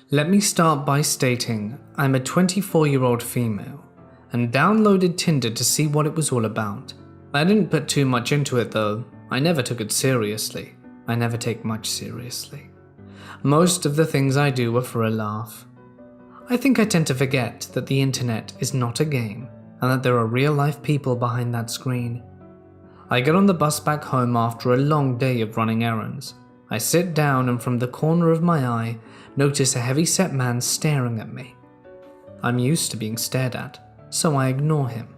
Let me start by stating I'm a 24-year-old female and downloaded Tinder to see what it was all about. I didn't put too much into it though. I never took it seriously. I never take much seriously. Most of the things I do are for a laugh. I think I tend to forget that the internet is not a game and that there are real-life people behind that screen. I get on the bus back home after a long day of running errands. I sit down and from the corner of my eye, notice a heavy-set man staring at me. I'm used to being stared at, so I ignore him.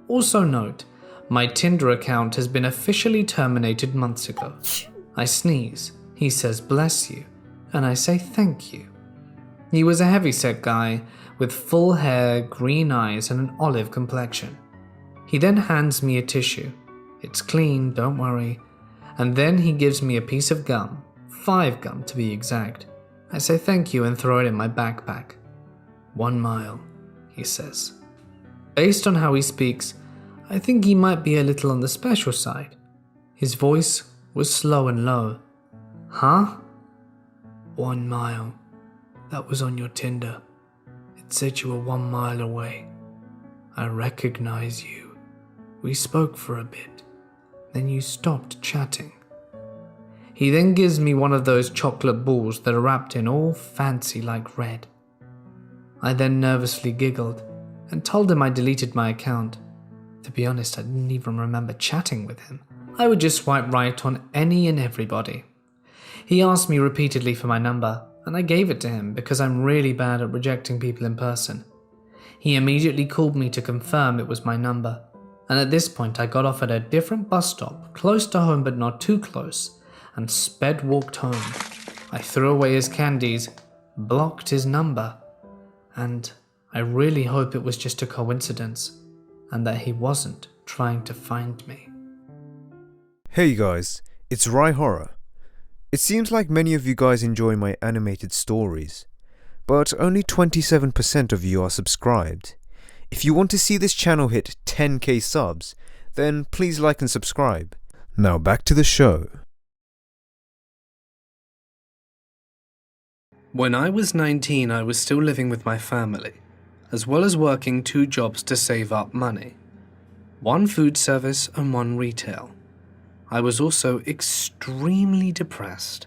Also note, my Tinder account has been officially terminated months ago. I sneeze, he says bless you, and I say thank you. He was a heavy-set guy with full hair, green eyes, and an olive complexion. He then hands me a tissue. It's clean, don't worry. And then he gives me a piece of gum, 5 gum to be exact. I say thank you and throw it in my backpack. 1 mile, he says. Based on how he speaks, I think he might be a little on the special side. His voice was slow and low. Huh? 1 mile. That was on your Tinder. It said you were 1 mile away. I recognize you. We spoke for a bit. Then you stopped chatting. He then gives me one of those chocolate balls that are wrapped in all fancy like red. I then nervously giggled and told him I deleted my account. To be honest, I didn't even remember chatting with him. I would just swipe right on any and everybody. He asked me repeatedly for my number, and I gave it to him because I'm really bad at rejecting people in person. He immediately called me to confirm it was my number, and at this point I got off at a different bus stop, close to home but not too close, and sped walked home. I threw away his candies, blocked his number, and I really hope it was just a coincidence, and that he wasn't trying to find me. Hey guys, it's Rye Horror. It seems like many of you guys enjoy my animated stories, but only 27% of you are subscribed. If you want to see this channel hit 10k subs, then please like and subscribe. Now back to the show. When I was 19, I was still living with my family, as well as working 2 jobs to save up money. 1 food service and 1 retail. I was also extremely depressed.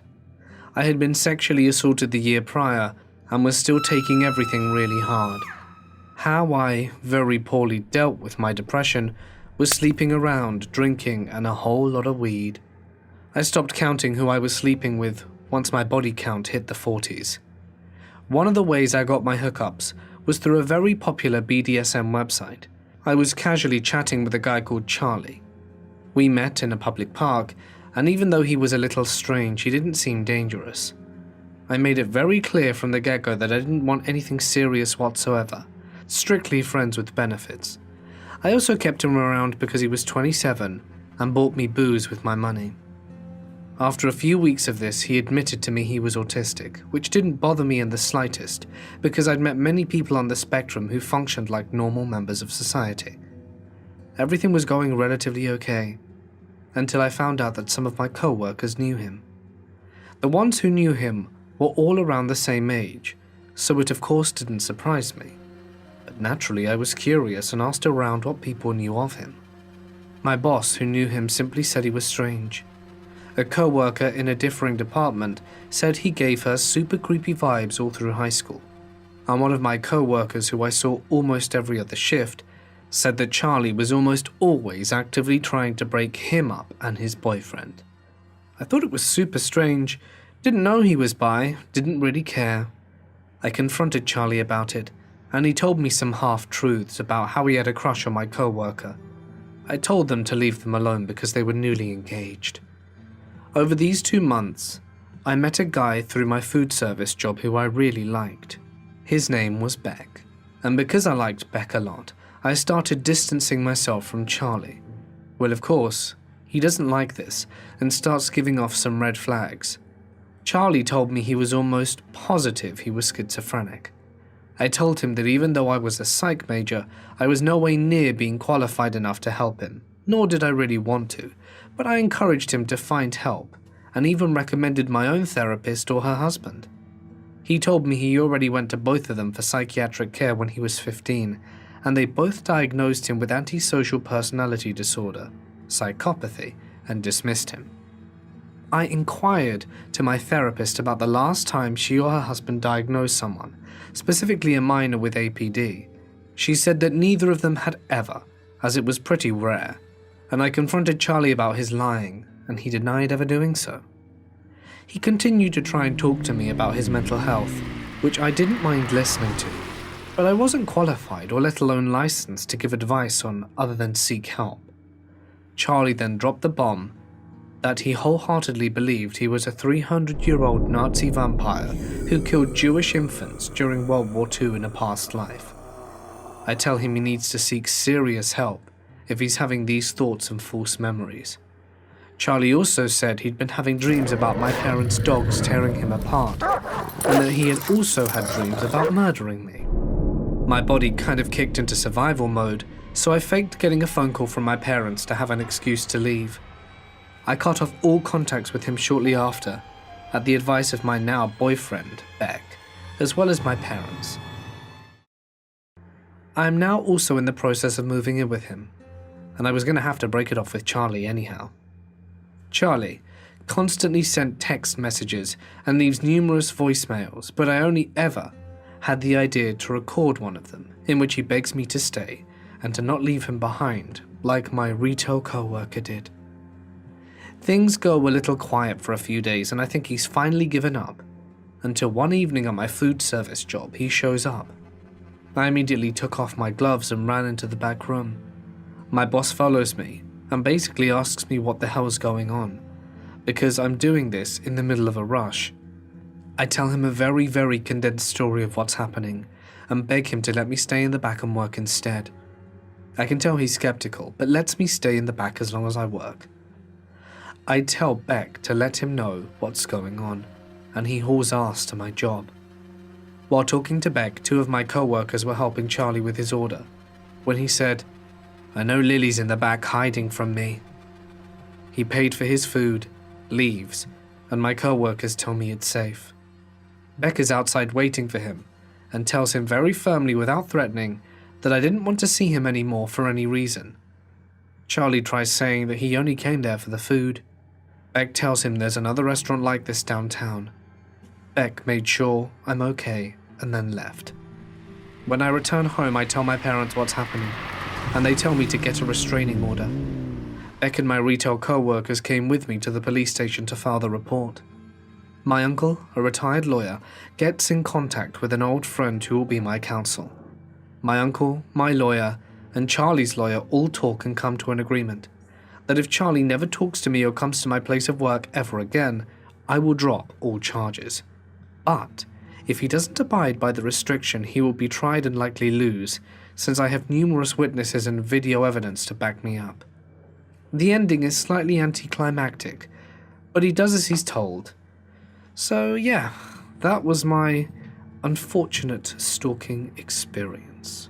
I had been sexually assaulted the year prior and was still taking everything really hard. How I very poorly dealt with my depression was sleeping around, drinking, and a whole lot of weed. I stopped counting who I was sleeping with once my body count hit the 40s. One of the ways I got my hookups was through a very popular BDSM website. I was casually chatting with a guy called Charlie. We met in a public park, and even though he was a little strange, he didn't seem dangerous. I made it very clear from the get-go that I didn't want anything serious whatsoever, strictly friends with benefits. I also kept him around because he was 27 and bought me booze with my money. After a few weeks of this, he admitted to me he was autistic, which didn't bother me in the slightest, because I'd met many people on the spectrum who functioned like normal members of society. Everything was going relatively okay, until I found out that some of my co-workers knew him. The ones who knew him were all around the same age, so it of course didn't surprise me. But naturally I was curious and asked around what people knew of him. My boss, who knew him, simply said he was strange. A co-worker in a differing department said he gave her super creepy vibes all through high school. And one of my co-workers, who I saw almost every other shift, said that Charlie was almost always actively trying to break him up and his boyfriend. I thought it was super strange, didn't know he was bi, didn't really care. I confronted Charlie about it, and he told me some half-truths about how he had a crush on my co-worker. I told them to leave them alone because they were newly engaged. Over these 2 months, I met a guy through my food service job who I really liked. His name was Beck, and because I liked Beck a lot, I started distancing myself from Charlie. Well, of course, he doesn't like this and starts giving off some red flags. Charlie told me he was almost positive he was schizophrenic. I told him that even though I was a psych major, I was no way near being qualified enough to help him, nor did I really want to, but I encouraged him to find help, and even recommended my own therapist or her husband. He told me he already went to both of them for psychiatric care when he was 15, and they both diagnosed him with antisocial personality disorder, psychopathy, and dismissed him. I inquired to my therapist about the last time she or her husband diagnosed someone, specifically a minor with APD. She said that neither of them had ever, as it was pretty rare, and I confronted Charlie about his lying, and he denied ever doing so. He continued to try and talk to me about his mental health, which I didn't mind listening to, but I wasn't qualified or let alone licensed to give advice on other than seek help. Charlie then dropped the bomb that he wholeheartedly believed he was a 300-year-old Nazi vampire who killed Jewish infants during World War II in a past life. I tell him he needs to seek serious help if he's having these thoughts and false memories. Charlie also said he'd been having dreams about my parents' dogs tearing him apart, and that he had also had dreams about murdering me. My body kind of kicked into survival mode, so I faked getting a phone call from my parents to have an excuse to leave. I cut off all contacts with him shortly after, at the advice of my now boyfriend, Beck, as well as my parents. I am now also in the process of moving in with him, and I was going to have to break it off with Charlie anyhow. Charlie constantly sent text messages and leaves numerous voicemails, but I only ever had the idea to record one of them, in which he begs me to stay and to not leave him behind, like my retail co-worker did. Things go a little quiet for a few days, and I think he's finally given up, until one evening at my food service job he shows up. I immediately took off my gloves and ran into the back room. My boss follows me and basically asks me what the hell's going on, because I'm doing this in the middle of a rush. I tell him a very, very condensed story of what's happening and beg him to let me stay in the back and work instead. I can tell he's skeptical, but lets me stay in the back as long as I work. I tell Beck to let him know what's going on, and he hauls ass to my job. While talking to Beck, two of my co-workers were helping Charlie with his order, when he said, "I know Lily's in the back hiding from me." He paid for his food, leaves, and my co-workers tell me it's safe. Beck is outside waiting for him, and tells him very firmly without threatening that I didn't want to see him anymore for any reason. Charlie tries saying that he only came there for the food. Beck tells him there's another restaurant like this downtown. Beck made sure I'm okay and then left. When I return home, I tell my parents what's happening, and they tell me to get a restraining order. Beck and my retail co-workers came with me to the police station to file the report. My uncle, a retired lawyer, gets in contact with an old friend who will be my counsel. My uncle, my lawyer, and Charlie's lawyer all talk and come to an agreement that if Charlie never talks to me or comes to my place of work ever again, I will drop all charges. But if he doesn't abide by the restriction, he will be tried and likely lose, since I have numerous witnesses and video evidence to back me up. The ending is slightly anticlimactic, but he does as he's told. So yeah, that was my unfortunate stalking experience.